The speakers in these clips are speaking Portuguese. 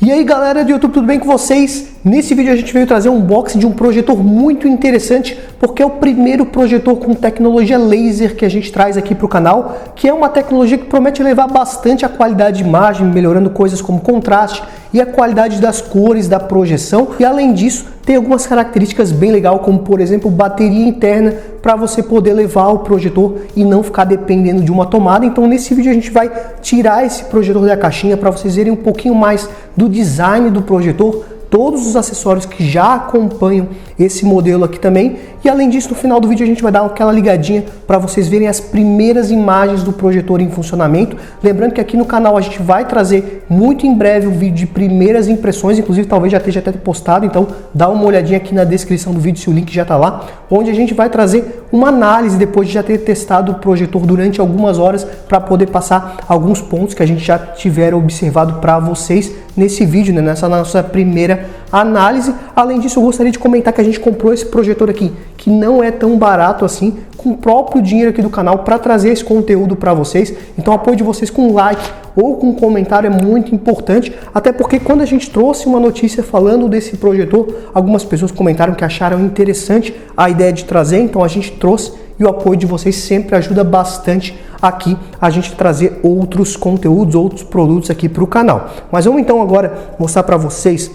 E aí galera do YouTube, tudo bem com vocês? Nesse vídeo a gente veio trazer um unboxing de um projetor muito interessante, porque é o primeiro projetor com tecnologia laser que a gente traz aqui para o canal, que é uma tecnologia que promete elevar bastante a qualidade de imagem, melhorando coisas como contraste e a qualidade das cores da projeção. E além disso, tem algumas características bem legais, como por exemplo bateria interna, para você poder levar o projetor e não ficar dependendo de uma tomada. Então nesse vídeo a gente vai tirar esse projetor da caixinha para vocês verem um pouquinho mais do design do projetor, todos os acessórios que já acompanham esse modelo aqui também. E além disso, no final do vídeo a gente vai dar aquela ligadinha para vocês verem as primeiras imagens do projetor em funcionamento. Lembrando que aqui no canal a gente vai trazer muito em breve o vídeo de primeiras impressões, inclusive talvez já esteja até postado, então dá uma olhadinha aqui na descrição do vídeo se o link já está lá, onde a gente vai trazer uma análise depois de já ter testado o projetor durante algumas horas, para poder passar alguns pontos que a gente já tiver observado para vocês nesse vídeo, né, nessa nossa primeira análise. Além disso, eu gostaria de comentar que a gente comprou esse projetor aqui, que não é tão barato assim, com o próprio dinheiro aqui do canal para trazer esse conteúdo para vocês. Então o apoio de vocês com like ou com comentário é muito importante, até porque quando a gente trouxe uma notícia falando desse projetor, algumas pessoas comentaram que acharam interessante a ideia de trazer, então a gente trouxe, e o apoio de vocês sempre ajuda bastante aqui a gente trazer outros conteúdos, outros produtos aqui para o canal. Mas vamos então agora mostrar para vocês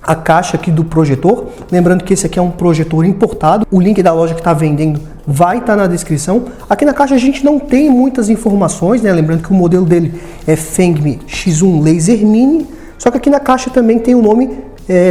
a caixa aqui do projetor. Lembrando que esse aqui é um projetor importado, o link da loja que está vendendo vai estar na descrição. Aqui na caixa a gente não tem muitas informações, né? Lembrando que o modelo dele é Fengme X1 Laser Mini, só que aqui na caixa também tem o nome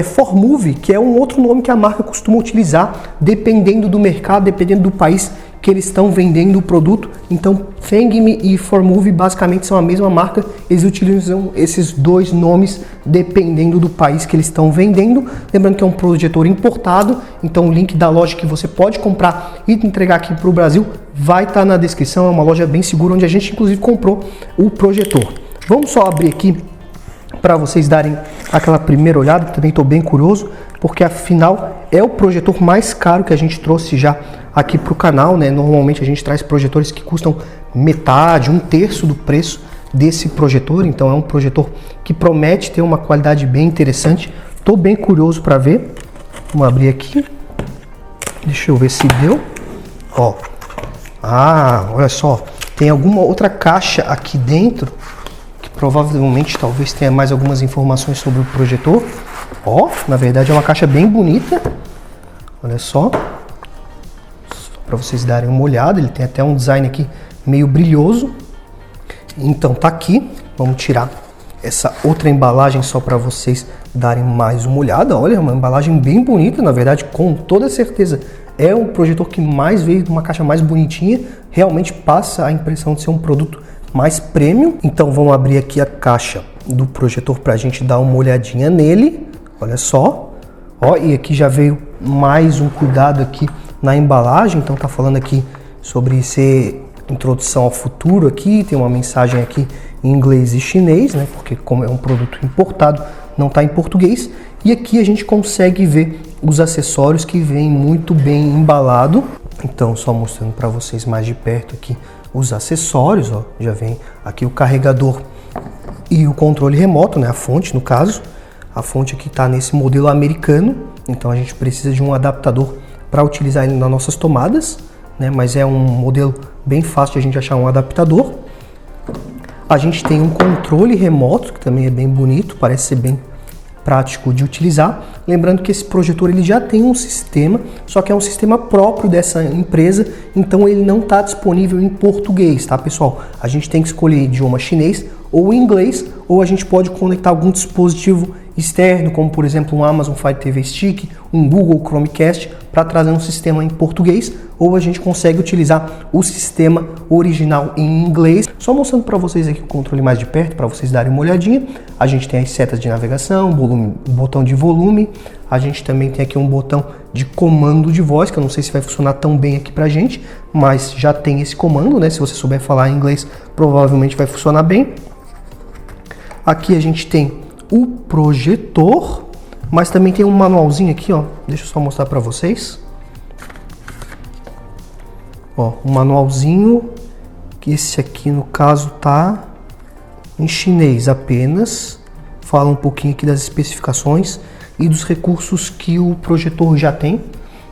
ForMove, que é um outro nome que a marca costuma utilizar, dependendo do mercado, dependendo do país que eles estão vendendo o produto. Então Fengme e ForMove basicamente são a mesma marca, eles utilizam esses dois nomes dependendo do país que eles estão vendendo. Lembrando que é um projetor importado, então o link da loja que você pode comprar e entregar aqui para o Brasil vai estar na descrição. É uma loja bem segura, onde a gente inclusive comprou o projetor. Vamos só abrir aqui para vocês darem aquela primeira olhada, que também estou bem curioso, porque afinal é o projetor mais caro que a gente trouxe já aqui para o canal, né? Normalmente a gente traz projetores que custam metade, um terço do preço desse projetor, então é um projetor que promete ter uma qualidade bem interessante. Estou bem curioso para ver. Vamos abrir aqui, deixa eu ver se deu. Ó, olha só, tem alguma outra caixa aqui dentro, provavelmente talvez tenha mais algumas informações sobre o projetor. Ó, na verdade é uma caixa bem bonita. Olha só para vocês darem uma olhada, ele tem até um design aqui meio brilhoso. Então tá aqui, vamos tirar essa outra embalagem só para vocês darem mais uma olhada. Olha, uma embalagem bem bonita, na verdade, com toda certeza é um projetor que mais veio de uma caixa mais bonitinha, realmente passa a impressão de ser um produto mais premium. Então vamos abrir aqui a caixa do projetor para a gente dar uma olhadinha nele. Olha só, ó, e aqui já veio mais um cuidado aqui na embalagem. Então tá falando aqui sobre ser introdução ao futuro aqui, tem uma mensagem aqui em inglês e chinês, né? Porque como é um produto importado, não está em português. E aqui a gente consegue ver os acessórios que vêm muito bem embalado. Então só mostrando para vocês mais de perto aqui os acessórios, ó, já vem aqui o carregador e o controle remoto, né, a fonte no caso. A fonte aqui está nesse modelo americano, então a gente precisa de um adaptador para utilizar ele nas nossas tomadas, né, mas é um modelo bem fácil de a gente achar um adaptador. A gente tem um controle remoto, que também é bem bonito, parece ser bem prático de utilizar. Lembrando que esse projetor ele já tem um sistema, só que é um sistema próprio dessa empresa, então ele não está disponível em português, tá pessoal? A gente tem que escolher idioma chinês ou inglês, ou a gente pode conectar algum dispositivo externo, como por exemplo um Amazon Fire TV Stick, um Google Chromecast, para trazer um sistema em português, ou a gente consegue utilizar o sistema original em inglês. Só mostrando para vocês aqui o controle mais de perto, para vocês darem uma olhadinha. A gente tem as setas de navegação, botão de volume, a gente também tem aqui um botão de comando de voz, que eu não sei se vai funcionar tão bem aqui pra gente, mas já tem esse comando, né? Se você souber falar inglês, provavelmente vai funcionar bem. Aqui a gente tem o projetor, mas também tem um manualzinho aqui, ó. Deixa eu só mostrar para vocês. Ó, um manualzinho, que esse aqui no caso tá em chinês apenas, fala um pouquinho aqui das especificações e dos recursos que o projetor já tem.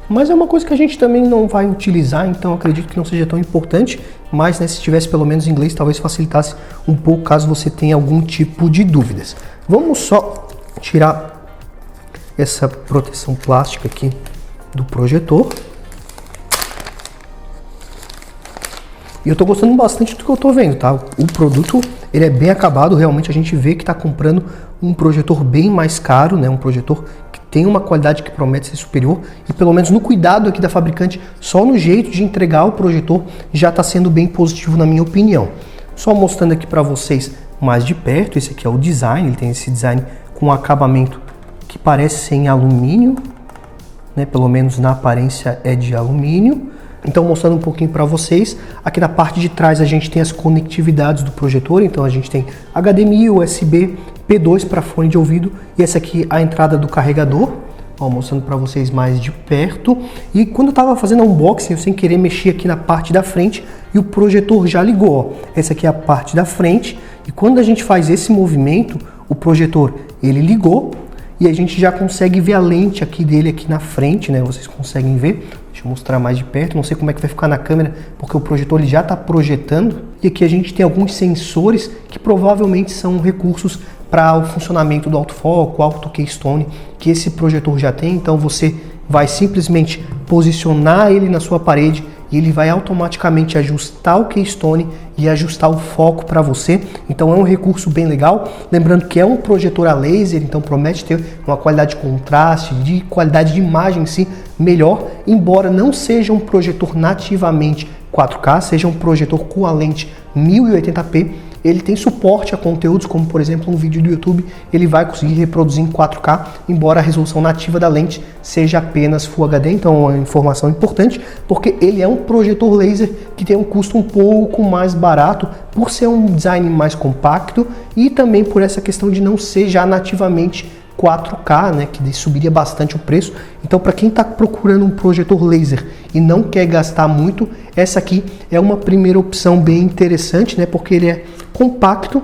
Mas é uma coisa que a gente também não vai utilizar, então acredito que não seja tão importante. Mas né, se tivesse pelo menos inglês, talvez facilitasse um pouco caso você tenha algum tipo de dúvidas. Vamos só tirar essa proteção plástica aqui do projetor. E eu tô gostando bastante do que eu tô vendo, tá? O produto, ele é bem acabado, realmente a gente vê que tá comprando um projetor bem mais caro, né? Um projetor que tem uma qualidade que promete ser superior e pelo menos no cuidado aqui da fabricante, só no jeito de entregar o projetor já tá sendo bem positivo na minha opinião. Só mostrando aqui para vocês mais de perto, esse aqui é o design, ele tem esse design com acabamento que parece ser em alumínio, né? Pelo menos na aparência é de alumínio. Então, mostrando um pouquinho para vocês, aqui na parte de trás a gente tem as conectividades do projetor, então a gente tem HDMI, USB, P2 para fone de ouvido e essa aqui a entrada do carregador, ó, mostrando para vocês mais de perto. E quando eu estava fazendo a unboxing, eu sem querer mexi aqui na parte da frente e o projetor já ligou, ó. Essa aqui é a parte da frente e quando a gente faz esse movimento, o projetor ele ligou e a gente já consegue ver a lente aqui dele aqui na frente, né? Vocês conseguem ver. Deixa eu mostrar mais de perto, não sei como é que vai ficar na câmera, porque o projetor ele já está projetando. E aqui a gente tem alguns sensores que provavelmente são recursos para o funcionamento do autofoco, auto keystone, que esse projetor já tem. Então você vai simplesmente posicionar ele na sua parede e ele vai automaticamente ajustar o keystone e ajustar o foco para você. Então é um recurso bem legal. Lembrando que é um projetor a laser, então promete ter uma qualidade de contraste, de qualidade de imagem em si melhor, embora não seja um projetor nativamente 4K, seja um projetor com a lente 1080p. Ele tem suporte a conteúdos como, por exemplo, um vídeo do YouTube, ele vai conseguir reproduzir em 4K, embora a resolução nativa da lente seja apenas Full HD. Então é uma informação importante, porque ele é um projetor laser que tem um custo um pouco mais barato, por ser um design mais compacto e também por essa questão de não ser já nativamente 4K, né, que subiria bastante o preço. Então, para quem está procurando um projetor laser e não quer gastar muito, essa aqui é uma primeira opção bem interessante, né, porque ele é compacto,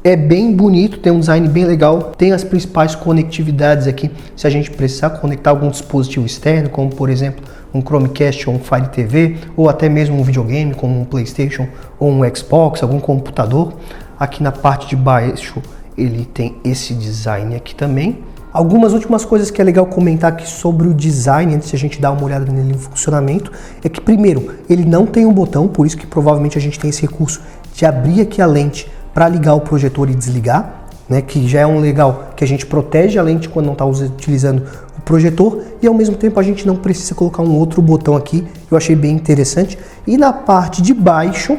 é bem bonito, tem um design bem legal, tem as principais conectividades aqui, se a gente precisar conectar algum dispositivo externo, como por exemplo um Chromecast ou um Fire TV, ou até mesmo um videogame, como um PlayStation ou um Xbox, algum computador. Aqui na parte de baixo ele tem esse design aqui também. Algumas últimas coisas que é legal comentar aqui sobre o design, antes de a gente dar uma olhada nele em funcionamento, é que primeiro, ele não tem um botão, por isso que provavelmente a gente tem esse recurso de abrir aqui a lente para ligar o projetor e desligar, né, que já é um legal, que a gente protege a lente quando não está utilizando o projetor e ao mesmo tempo a gente não precisa colocar um outro botão aqui, eu achei bem interessante. E na parte de baixo,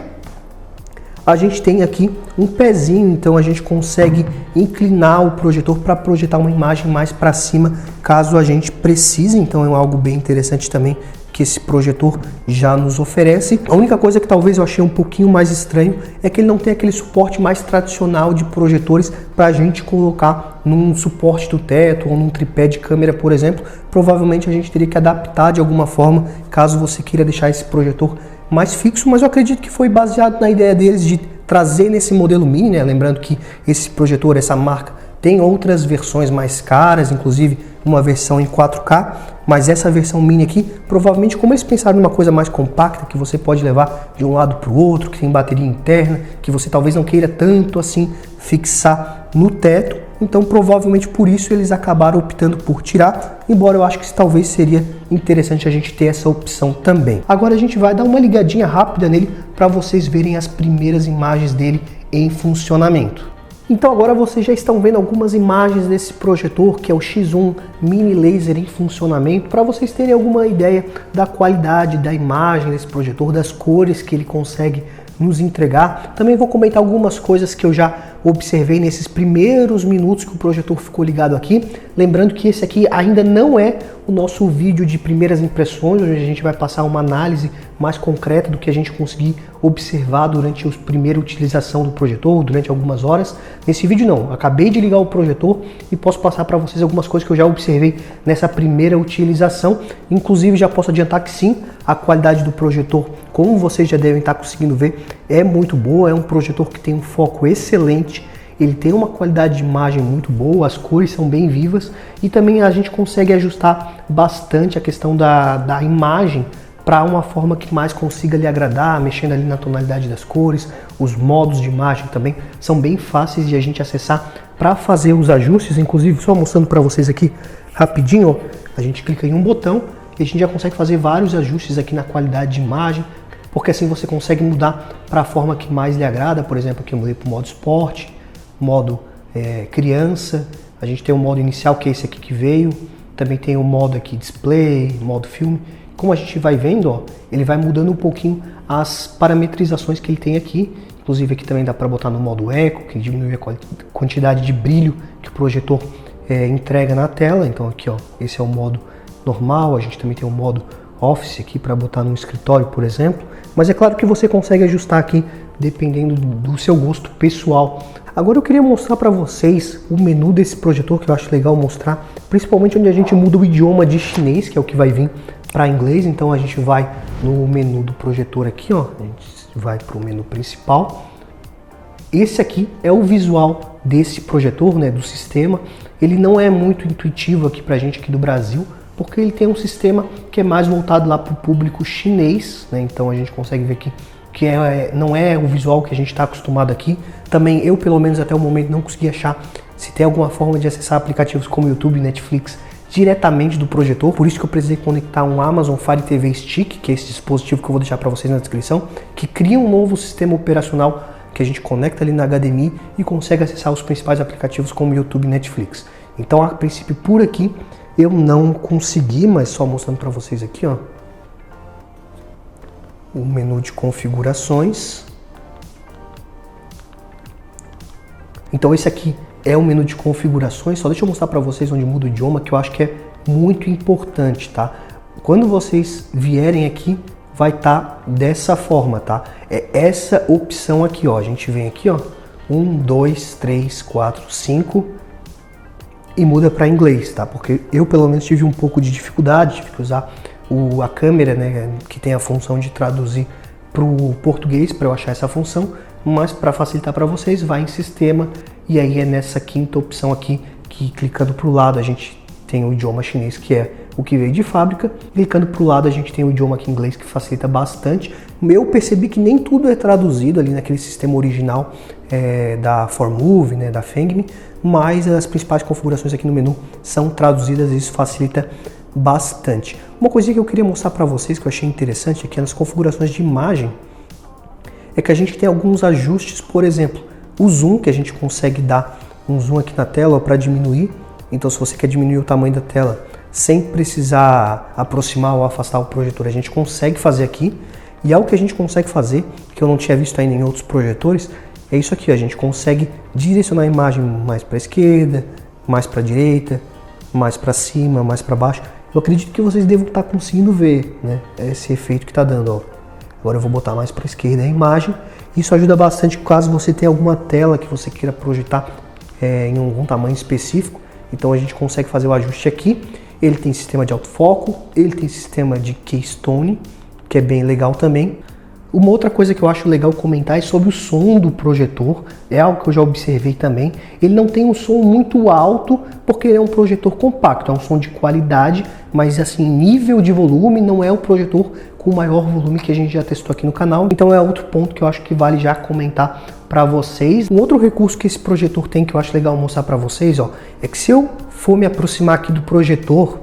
a gente tem aqui um pezinho, então a gente consegue inclinar o projetor para projetar uma imagem mais para cima, caso a gente precise. Então é algo bem interessante também que esse projetor já nos oferece. A única coisa que talvez eu achei um pouquinho mais estranho é que ele não tem aquele suporte mais tradicional de projetores para a gente colocar num suporte do teto ou num tripé de câmera, por exemplo. Provavelmente a gente teria que adaptar de alguma forma, caso você queira deixar esse projetor mais fixo, mas eu acredito que foi baseado na ideia deles de trazer nesse modelo mini, né? Lembrando que esse projetor, essa marca, tem outras versões mais caras, inclusive uma versão em 4K, mas essa versão mini aqui, provavelmente como eles pensaram numa coisa mais compacta, que você pode levar de um lado para o outro, que tem bateria interna, que você talvez não queira tanto assim fixar no teto, então provavelmente por isso eles acabaram optando por tirar, embora eu acho que talvez seria interessante a gente ter essa opção também. Agora a gente vai dar uma ligadinha rápida nele para vocês verem as primeiras imagens dele em funcionamento. Então agora vocês já estão vendo algumas imagens desse projetor, que é o X1 Mini Laser em funcionamento, para vocês terem alguma ideia da qualidade da imagem desse projetor, das cores que ele consegue nos entregar. Também vou comentar algumas coisas que eu já observei nesses primeiros minutos que o projetor ficou ligado aqui. Lembrando que esse aqui ainda não é o nosso vídeo de primeiras impressões, onde a gente vai passar uma análise mais concreta do que a gente conseguir observar durante a primeira utilização do projetor, durante algumas horas. Nesse vídeo não, acabei de ligar o projetor e posso passar para vocês algumas coisas que eu já observei nessa primeira utilização. Inclusive já posso adiantar que sim, a qualidade do projetor, como vocês já devem estar conseguindo ver, é muito boa. É um projetor que tem um foco excelente ele tem uma qualidade de imagem muito boa, as cores são bem vivas e também a gente consegue ajustar bastante a questão da imagem para uma forma que mais consiga lhe agradar, mexendo ali na tonalidade das cores. Os modos de imagem também são bem fáceis de a gente acessar para fazer os ajustes. Inclusive, só mostrando para vocês aqui rapidinho, ó, a gente clica em um botão e a gente já consegue fazer vários ajustes aqui na qualidade de imagem, porque assim você consegue mudar para a forma que mais lhe agrada. Por exemplo, aqui eu mudei para o modo esporte, modo criança, a gente tem o modo inicial, que é esse aqui que veio, também tem o modo aqui display, modo filme. Como a gente vai vendo, ó, ele vai mudando um pouquinho as parametrizações que ele tem aqui. Inclusive aqui também dá para botar no modo eco, que diminui a quantidade de brilho que o projetor entrega na tela. Então aqui, ó, esse é o modo normal. A gente também tem o modo office aqui para botar no escritório, por exemplo. Mas é claro que você consegue ajustar aqui dependendo do seu gosto pessoal. Agora eu queria mostrar para vocês o menu desse projetor, que eu acho legal mostrar, principalmente onde a gente muda o idioma de chinês, que é o que vai vir para inglês. Então a gente vai no menu do projetor aqui, ó, a gente vai para o menu principal. Esse aqui é o visual desse projetor, né, do sistema. Ele não é muito intuitivo aqui para a gente aqui do Brasil, porque ele tem um sistema que é mais voltado lá para o público chinês, né? Então a gente consegue ver aqui que não é o visual que a gente está acostumado aqui. Também eu, pelo menos até o momento, não consegui achar se tem alguma forma de acessar aplicativos como YouTube, Netflix, diretamente do projetor. Por isso que eu precisei conectar um Amazon Fire TV Stick, que é esse dispositivo que eu vou deixar para vocês na descrição, que cria um novo sistema operacional que a gente conecta ali na HDMI e consegue acessar os principais aplicativos como YouTube e Netflix. Então, a princípio, por aqui, eu não consegui, mas só mostrando para vocês aqui, ó, o menu de configurações. Então esse aqui é o menu de configurações. Só deixa eu mostrar para vocês onde muda o idioma, que eu acho que é muito importante, tá? Quando vocês vierem aqui, vai estar dessa forma, tá? É essa opção aqui, ó. A gente vem aqui, ó, 1, 2, 3, 4, 5 e muda para inglês, tá? Porque eu pelo menos tive um pouco de dificuldade, tive que usar a câmera, né, que tem a função de traduzir para o português para eu achar essa função, mas para facilitar para vocês, vai em sistema e aí é nessa quinta opção aqui que clicando para o lado a gente tem o idioma chinês, que é o que veio de fábrica. Clicando para o lado a gente tem o idioma aqui inglês, que facilita bastante. Eu percebi que nem tudo é traduzido ali naquele sistema original da ForMove, né, da Fengme, mas as principais configurações aqui no menu são traduzidas e isso facilita bastante. Uma coisinha que eu queria mostrar para vocês que eu achei interessante aqui nas configurações de imagem é que a gente tem alguns ajustes, por exemplo, o zoom, que a gente consegue dar um zoom aqui na tela para diminuir. Então se você quer diminuir o tamanho da tela sem precisar aproximar ou afastar o projetor, a gente consegue fazer aqui. E algo que a gente consegue fazer, que eu não tinha visto ainda em outros projetores, é isso aqui, a gente consegue direcionar a imagem mais para a esquerda, mais para a direita, mais para cima, mais para baixo. Eu acredito que vocês devam estar conseguindo ver, né, esse efeito que está dando, ó. Agora eu vou botar mais para a esquerda a imagem. Isso ajuda bastante caso você tenha alguma tela que você queira projetar em algum tamanho específico. Então a gente consegue fazer o ajuste aqui. Ele tem sistema de autofoco, ele tem sistema de keystone, que é bem legal também. Uma outra coisa que eu acho legal comentar é sobre o som do projetor. É algo que eu já observei também. Ele não tem um som muito alto, porque ele é um projetor compacto, é um som de qualidade, mas assim, nível de volume não é o projetor com o maior volume que a gente já testou aqui no canal. Então é outro ponto que eu acho que vale já comentar para vocês. Um outro recurso que esse projetor tem que eu acho legal mostrar para vocês, ó, é que se eu for me aproximar aqui do projetor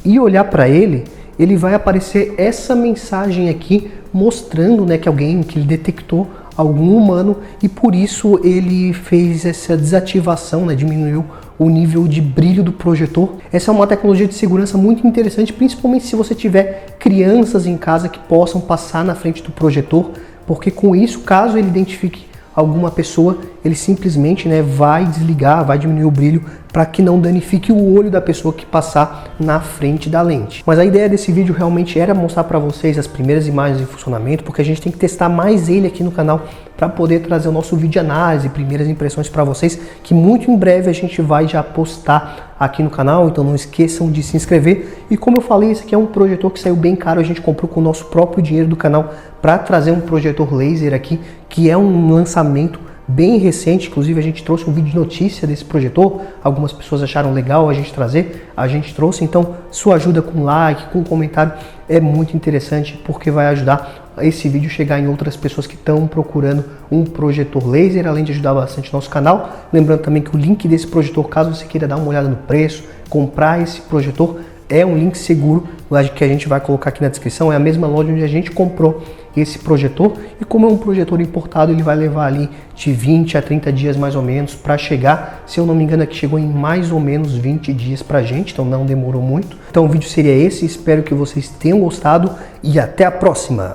e olhar para ele, ele vai aparecer essa mensagem aqui mostrando, né, que ele detectou algum humano e por isso ele fez essa desativação, né, diminuiu o nível de brilho do projetor. Essa é uma tecnologia de segurança muito interessante, principalmente se você tiver crianças em casa que possam passar na frente do projetor, porque com isso, caso ele identifique alguma pessoa, ele simplesmente, né, vai desligar, vai diminuir o brilho para que não danifique o olho da pessoa que passar na frente da lente. Mas a ideia desse vídeo realmente era mostrar para vocês as primeiras imagens em funcionamento, porque a gente tem que testar mais ele aqui no canal para poder trazer o nosso vídeo de análise, primeiras impressões para vocês, que muito em breve a gente vai já postar aqui no canal, então não esqueçam de se inscrever. E como eu falei, esse aqui é um projetor que saiu bem caro, a gente comprou com o nosso próprio dinheiro do canal para trazer um projetor laser aqui, que é um lançamento bem recente, inclusive a gente trouxe um vídeo de notícia desse projetor, algumas pessoas acharam legal a gente trazer, a gente trouxe, então sua ajuda com like, com comentário é muito interessante, porque vai ajudar esse vídeo chegar em outras pessoas que estão procurando um projetor laser, além de ajudar bastante o nosso canal. Lembrando também que o link desse projetor, caso você queira dar uma olhada no preço, comprar esse projetor, é um link seguro que a gente vai colocar aqui na descrição. É a mesma loja onde a gente comprou esse projetor, e como é um projetor importado, ele vai levar ali de 20 a 30 dias mais ou menos para chegar. Se eu não me engano, aqui chegou em mais ou menos 20 dias pra gente, então não demorou muito. Então o vídeo seria esse, espero que vocês tenham gostado e até a próxima!